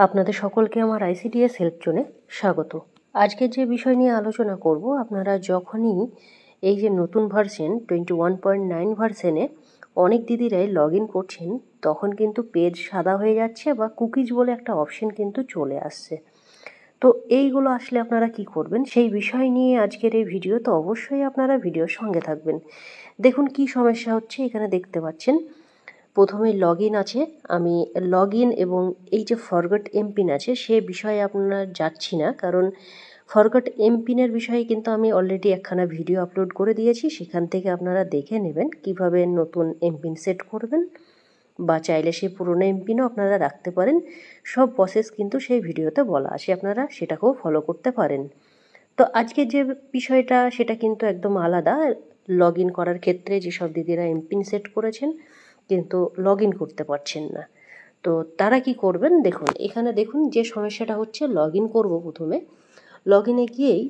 আপনাদের সকলকে আমার ICDS হেল্প জোনে স্বাগত। আজকের যে বিষয় নিয়ে আলোচনা করব, আপনারা যখনই এই যে নতুন ভার্সন 21.9 ভার্সনে অনেক দিদিরাই লগ ইন করছেন, তখন কিন্তু পেজ সাদা হয়ে যাচ্ছে বা কুকিজ বলে একটা অপশন কিন্তু চলে আসছে। তো এইগুলো আসলে আপনারা কি করবেন সেই বিষয় নিয়ে আজকের এই ভিডিও। তো অবশ্যই আপনারা ভিডিওর সঙ্গে থাকবেন। দেখুন কি সমস্যা হচ্ছে। এখানে দেখতে পাচ্ছেন প্রথমে লগ ইন আছে। আমি লগ ইন এবং এই যে ফরগট এমপিন আছে সে বিষয়ে আপনার যাচ্ছি না, কারণ ফরগট এমপিনের বিষয়ে কিন্তু আমি অলরেডি একখানা ভিডিও আপলোড করে দিয়েছি। সেখান থেকে আপনারা দেখে নেবেন কিভাবে নতুন এমপিন সেট করবেন, বা চাইলে সেই পুরনো এমপিনও আপনারা রাখতে পারেন। সব প্রসেস কিন্তু সেই ভিডিওতে বলা আছে, আপনারা সেটাকেও ফলো করতে পারেন। তো আজকের যে বিষয়টা সেটা কিন্তু একদম আলাদা। লগ ইন করার ক্ষেত্রে যেসব দিদিরা এমপিন সেট করেছেন কিন্তু লগ ইন করতে পারছেন না, তো তারা কি করবেন দেখুন। এখানে দেখুন যে সমস্যাটা হচ্ছে, লগ ইন করবো। প্রথমে লগ ইনে গিয়েই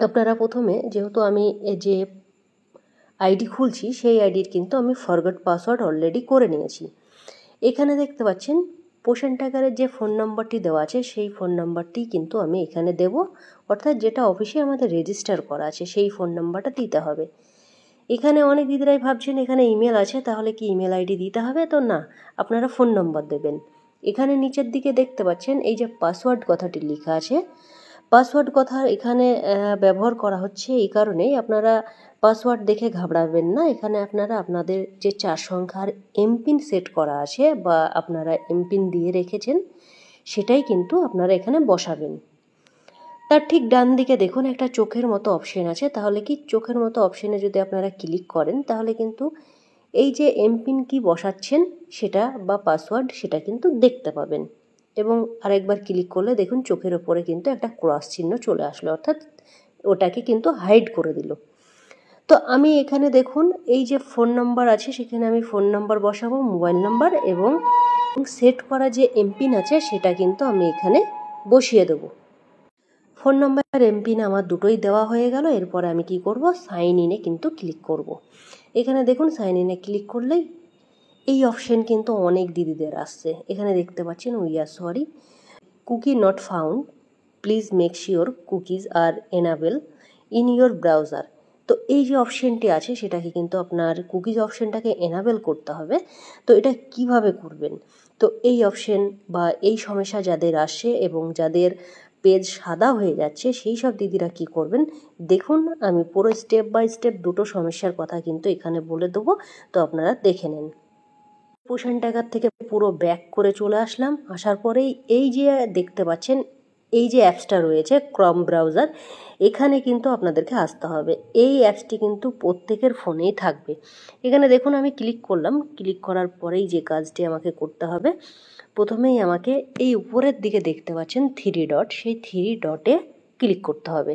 আপনারা প্রথমে, যেহেতু আমি যে আইডি খুলছি সেই আইডির কিন্তু আমি ফরগট পাসওয়ার্ড অলরেডি করে নিয়েছি। এখানে দেখতে পাচ্ছেন পোষণ টাকারের যে ফোন নাম্বারটি দেওয়া আছে সেই ফোন নাম্বারটি কিন্তু আমি এখানে দেব, অর্থাৎ যেটা অফিসে আমাদের রেজিস্টার করা আছে সেই ফোন নাম্বারটা দিতে হবে। এখানে অনেক দিদিরাই ভাবছেন এখানে ইমেল আছে, তাহলে কি ইমেল আইডি দিতে হবে? তো না, আপনারা ফোন নম্বর দেবেন। এখানে নিচের দিকে দেখতে পাচ্ছেন এই যে পাসওয়ার্ড কথাটি লেখা আছে। পাসওয়ার্ড কথা এখানে ব্যবহার করা হচ্ছে এই কারণেই, আপনারা পাসওয়ার্ড দেখে ঘাবড়াবেন না। এখানে আপনারা আপনাদের যে 4 সংখ্যার এমপিন সেট করা আছে বা আপনারা এমপিন দিয়ে রেখেছেন সেটাই কিন্তু আপনারা এখানে বসাবেন। তার ঠিক ডান দিকে দেখুন একটা চোখের মতো অপশন আছে। তাহলে কি চোখের মতো অপশনে যদি আপনারা ক্লিক করেন তাহলে কিন্তু এই যে এমপিন কি বসাচ্ছেন সেটা বা পাসওয়ার্ড সেটা কিন্তু দেখতে পাবেন। এবং আরেকবার ক্লিক করলে দেখুন চোখের ওপরে কিন্তু একটা ক্রস চিহ্ন চলে আসলো, অর্থাৎ ওটাকে কিন্তু হাইড করে দিল। তো আমি এখানে দেখুন এই যে ফোন নাম্বার আছে সেখানে আমি ফোন নাম্বার বসাবো, মোবাইল নাম্বার, এবং সেট করা যে এমপিন আছে সেটা কিন্তু আমি এখানে বসিয়ে দেবো। ফোন নাম্বার আর এমপিন আমার দুটোই দেওয়া হয়ে গেল। এরপরে আমি কি করব, সাইন ইনে কিন্তু ক্লিক করব। এখানে দেখুন সাইন ইনে ক্লিক করলেই এই অপশন কিন্তু অনেক দিদিদের আসছে। এখানে দেখতে পাচ্ছেন we are sorry, cookie not found, please make sure cookies are enable in your browser. তো এই যে অপশনটি আছে সেটাকে কিন্তু আপনার কুকিজ অপশনটাকে এনাবেল করতে হবে। তো এটা কিভাবে করবেন? তো এই অপশন বা এই সমস্যা যাদের আসে এবং যাদের পেজ সাদা হয়ে যাচ্ছে সেই সব দিদিরা কি করবেন দেখুন। আমি পুরো স্টেপ বাই স্টেপ দুটো সমস্যার কথা কিন্তু এখানে বলে দেবো, তো আপনারা দেখে নেন। পোষণ টাকার থেকে পুরো ব্যাক করে চলে আসলাম। আসার পরেই এই যে দেখতে পাচ্ছেন এই যে অ্যাপসটা রয়েছে ক্রম ব্রাউজার, এখানে কিন্তু আপনাদেরকে আসতে হবে। এই অ্যাপসটি কিন্তু প্রত্যেকের ফোনেই থাকবে। এখানে দেখুন আমি ক্লিক করলাম। ক্লিক করার পরেই যে কাজটি আমাকে করতে হবে, প্রথমেই আমাকে এই উপরের দিকে দেখতে পাচ্ছেন 3 ডট, সেই 3 ডটে ক্লিক করতে হবে।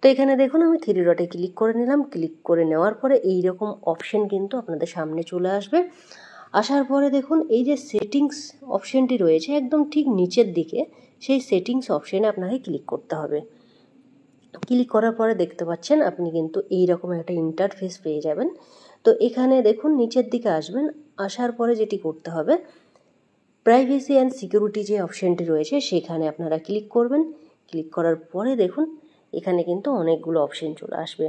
তো এখানে দেখুন আমি 3 ডটে ক্লিক করে নিলাম। ক্লিক করে নেওয়ার পরে এই রকম অপশন কিন্তু আপনাদের সামনে চলে আসবে। আসার পরে দেখুন এই যে সেটিংস অপশনটি রয়েছে একদম ঠিক নিচের দিকে, সেই সেটিংস অপশনে আপনাকে ক্লিক করতে হবে। ক্লিক করার পরে দেখতে পাচ্ছেন আপনি কিন্তু এই রকম একটা ইন্টারফেস পেয়ে যাবেন। তো এখানে দেখুন নিচের দিকে আসবেন। আসার পরে যেটি করতে হবে, প্রাইভেসি অ্যান্ড সিকিউরিটি যে অপশনটি রয়েছে সেখানে আপনারা ক্লিক করবেন। ক্লিক করার পরে দেখুন এখানে কিন্তু অনেকগুলো অপশন চলে আসবে।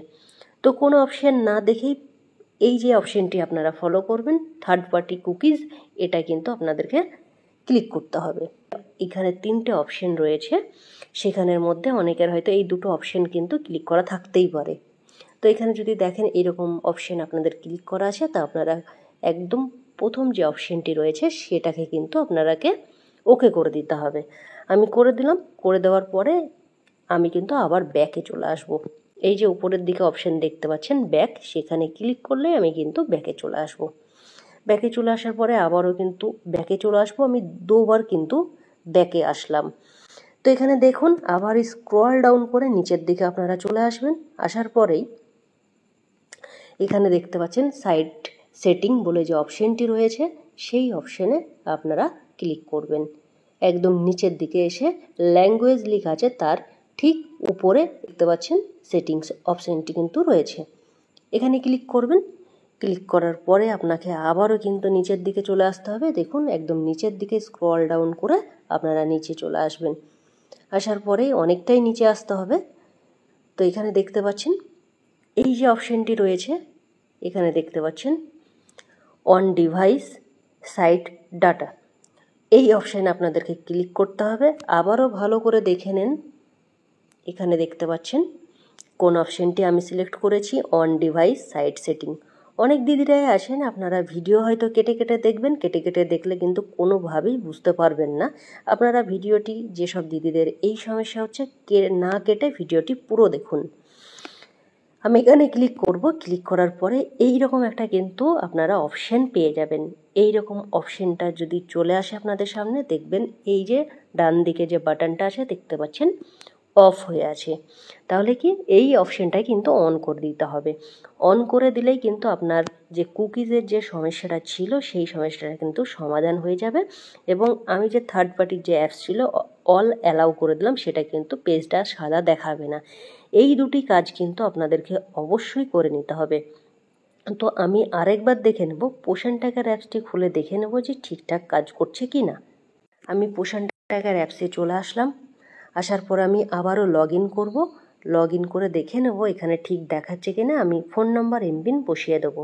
তো কোনো অপশন না দেখেই এই যে অপশনটি আপনারা ফলো করবেন, থার্ড পার্টি কুকিজ, এটা কিন্তু আপনাদেরকে ক্লিক করতে হবে। এখানে 3টে অপশন রয়েছে, সেখানের মধ্যে অনেকের হয়তো এই দুটো অপশন কিন্তু ক্লিক করা থাকতেই পারে। তো এখানে যদি দেখেন এরকম অপশন আপনাদের ক্লিক করা আছে, তা আপনারা একদম প্রথম যে অপশনটি রয়েছে সেটাকে কিন্তু আপনারাকে ওকে করে দিতে হবে। আমি করে দিলাম। করে দেওয়ার পরে আমি কিন্তু আবার ব্যাকে চলে আসব। এই যে উপরের দিকে অপশন দেখতে পাচ্ছেন ব্যাক, সেখানে ক্লিক করলে আমি কিন্তু ব্যাকে চলে আসব। ব্যাকে চলে আসার পরে আবারও কিন্তু ব্যাকে চলে আসবো। আমি দুবার কিন্তু ব্যাকে আসলাম। তো এখানে দেখুন আবার স্ক্রল ডাউন করে নিচের দিকে আপনারা চলে আসবেন। আসার পরেই এখানে দেখতে পাচ্ছেন সাইট সেটিং বলে যে অপশনটি রয়েছে সেই অপশনে আপনারা ক্লিক করবেন। একদম নিচের দিকে এসে ল্যাঙ্গুয়েজ লেখা আছে, তার ঠিক উপরে দেখতে পাচ্ছেন সেটিংস অপশনটি কিন্তু রয়েছে। এখানে ক্লিক করবেন। ক্লিক করার পরে আপনাকে আবারও কিন্তু নিচের দিকে চলে আসতে হবে। দেখুন একদম নিচের দিকে স্ক্রল ডাউন করে আপনারা নিচে চলে আসবেন। আসার পরেই অনেকটাই নিচে আসতে হবে। তো এখানে দেখতে পাচ্ছেন এই যে অপশানটি রয়েছে, এখানে দেখতে পাচ্ছেন অন ডিভাইস সাইট ডাটা, এই অপশানে আপনাদেরকে ক্লিক করতে হবে। আবারও ভালো করে দেখে নেন, এখানে দেখতে পাচ্ছেন কোন অপশানটি আমি সিলেক্ট করেছি, অন ডিভাইস সাইট সেটিং। অনেক দিদিরাই আসেন, আপনারা ভিডিও হয়তো কেটে কেটে দেখবেন, কেটে কেটে দেখলে কিন্তু কোনোভাবেই বুঝতে পারবেন না। আপনারা ভিডিওটি, যেসব দিদিদের এই সমস্যা হচ্ছে, না কেটে ভিডিওটি পুরো দেখুন। আমি এখানে ক্লিক করব। ক্লিক করার পরে এই রকম একটা কিন্তু আপনারা অপশান পেয়ে যাবেন। এই রকম অপশানটা যদি চলে আসে আপনাদের সামনে, দেখবেন এই যে ডান দিকে যে বাটনটা আছে দেখতে পাচ্ছেন অফ হয়ে আছে। তাহলে কি এই অপশানটাই কিন্তু অন করে দিতে হবে। অন করে দিলেই কিন্তু আপনার যে কুকিজের যে সমস্যাটা ছিল সেই সমস্যাটা কিন্তু সমাধান হয়ে যাবে। এবং আমি যে থার্ড পার্টির যে অ্যাপস ছিল অল অ্যালাউ করে দিলাম, সেটা কিন্তু পেজটা সাদা দেখাবে না। এই দুটি কাজ কিন্তু আপনাদেরকে অবশ্যই করে নিতে হবে। তো আমি আরেকবার দেখে নেব, পোষণ ট্র্যাকার অ্যাপসটি খুলে দেখে নেব যে ঠিকঠাক কাজ করছে কি না। আমি পোষণ ট্র্যাকার অ্যাপসে চলে আসলাম। আসার পর আমি আবারও লগ ইন করবো। লগ ইন করে দেখে নেব এখানে ঠিক দেখাচ্ছে কিনা। আমি ফোন নাম্বার এমপিন বসিয়ে দেবো।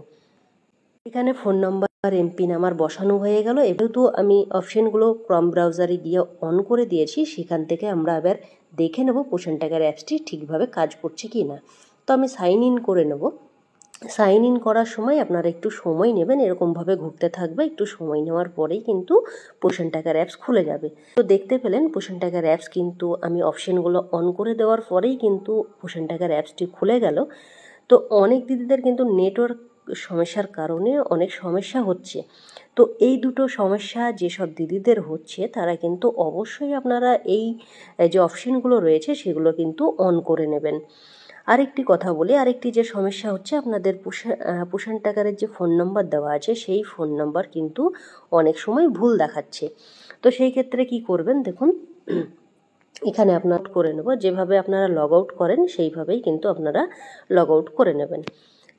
এখানে ফোন নাম্বার এমপিন আমার বসানো হয়ে গেল। যেহেতু আমি অপশানগুলো ক্রম ব্রাউজারে গিয়ে অন করে দিয়েছি, সেখান থেকে আমরা এবার দেখে নেব পোষণ ট্র্যাকার অ্যাপসটি ঠিকভাবে কাজ করছে কি না। তো আমি সাইন ইন করে নেব। সাইন ইন করার সময় আপনারা একটু সময় নেবেন, এরকমভাবে ঘুরতে থাকবে। একটু সময় নেওয়ার পরেই কিন্তু পোষণ ট্র্যাকার অ্যাপস খুলে যাবে। তো দেখতে পেলেন পোষণ ট্র্যাকার অ্যাপস কিন্তু আমি অপশানগুলো অন করে দেওয়ার পরেই কিন্তু পোষণ ট্র্যাকার অ্যাপসটি খুলে গেল। তো অনেক দিদিদের কিন্তু নেটওয়ার্ক সমস্যার কারণে অনেক সমস্যা হচ্ছে। তো এই দুটো সমস্যা যেসব দিদিদের হচ্ছে, তারা কিন্তু অবশ্যই আপনারা এই যে অপশানগুলো রয়েছে সেগুলো কিন্তু অন করে নেবেন। আরেকটি কথা বলি, আরেকটি যে সমস্যা হচ্ছে, আপনাদের পোষণ ট্র্যাকারের যে ফোন নাম্বার দেওয়া আছে সেই ফোন নাম্বার কিন্তু অনেক সময় ভুল দেখাচ্ছে। তো সেই ক্ষেত্রে কি করবেন দেখুন, এখানে আপনার করে নেব। যেভাবে আপনারা লগ আউট করেন সেইভাবেই কিন্তু আপনারা লগ আউট করে নেবেন।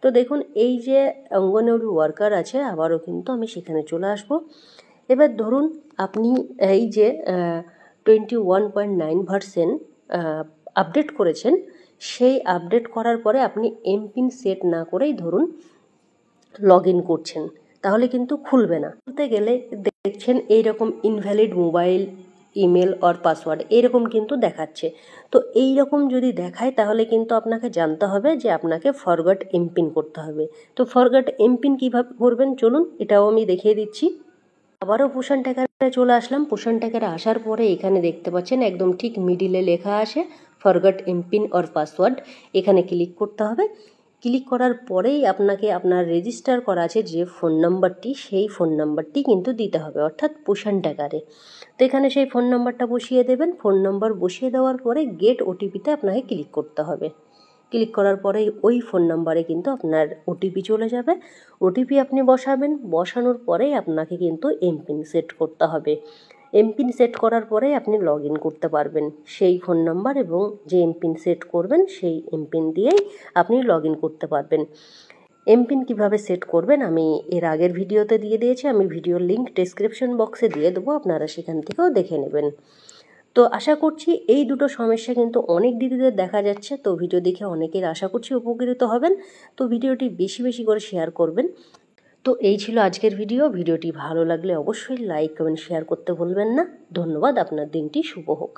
তো দেখুন এই যে অঙ্গনওয়াড়ি ওয়ার্কার আছে, আবারও কিন্তু আমি সেখানে চলে আসব। এবার ধরুন আপনি এই যে 21.9 ভার্সন আপডেট করেছেন, সেই আপডেট করার পরে আপনি এমপিন সেট না করেই ধরুন লগ ইন করছেন, তাহলে কিন্তু খুলবে না। খুলতে গেলে দেখছেন এইরকম invalid mobile, email or password এরকম কিন্তু দেখাচ্ছে। তো এই রকম যদি দেখায় তাহলে কিন্তু আপনাকে জানতে হবে যে আপনাকে ফরগট এমপিন করতে হবে। তো ফরগট এমপিন কীভাবে করবেন চলুন এটাও আমি দেখিয়ে দিচ্ছি। আবারও পোষণ ট্র্যাকারে চলে আসলাম। পোষণ ট্র্যাকারে আসার পরে এখানে দেখতে পাচ্ছেন একদম ঠিক মিডিলে লেখা আছে ফরগট এমপিন অর পাসওয়ার্ড, এখানে ক্লিক করতে হবে। ক্লিক করার পরেই আপনাকে আপনার রেজিস্টার করা আছে যে ফোন নাম্বারটি, সেই ফোন নাম্বারটি কিন্তু দিতে হবে, অর্থাৎ পোষণ ট্র্যাকারে। তো এখানে সেই ফোন নাম্বারটা বসিয়ে দেবেন। ফোন নাম্বার বসিয়ে দেওয়ার পরে গেট ওটিপিতে আপনাকে ক্লিক করতে হবে। ক্লিক করার পরেই ওই ফোন নাম্বারে কিন্তু আপনার ওটিপি চলে যাবে। ওটিপি আপনি বসাবেন, বসানোর পরেই আপনাকে কিন্তু এমপিন সেট করতে হবে। এমপিন সেট করার পরে আপনি লগ ইন করতে পারবেন সেই ফোন নাম্বার, এবং যে এমপিন সেট করবেন সেই এমপিন দিয়েই আপনি লগ ইন করতে পারবেন। এমপিন কিভাবে সেট করবেন আমি এর আগের ভিডিওতে দিয়ে দিয়েছি, আমি ভিডিওর লিঙ্ক ডেসক্রিপশন বক্সে দিয়ে দেবো, আপনারা সেখান থেকেও দেখে নেবেন। তো আশা করছি এই দুটো সমস্যা কিন্তু অনেক দিদিদের দেখা যাচ্ছে। তো ভিডিও দেখে অনেকের আশা করছি উপকৃত হবেন। তো ভিডিওটি বেশি বেশি করে শেয়ার করবেন। তো এই ছিল আজকের ভিডিও। ভিডিওটি ভালো লাগলে অবশ্যই লাইক কমেন্ট শেয়ার করতে ভুলবেন না। ধন্যবাদ, আপনার দিনটি শুভ হোক।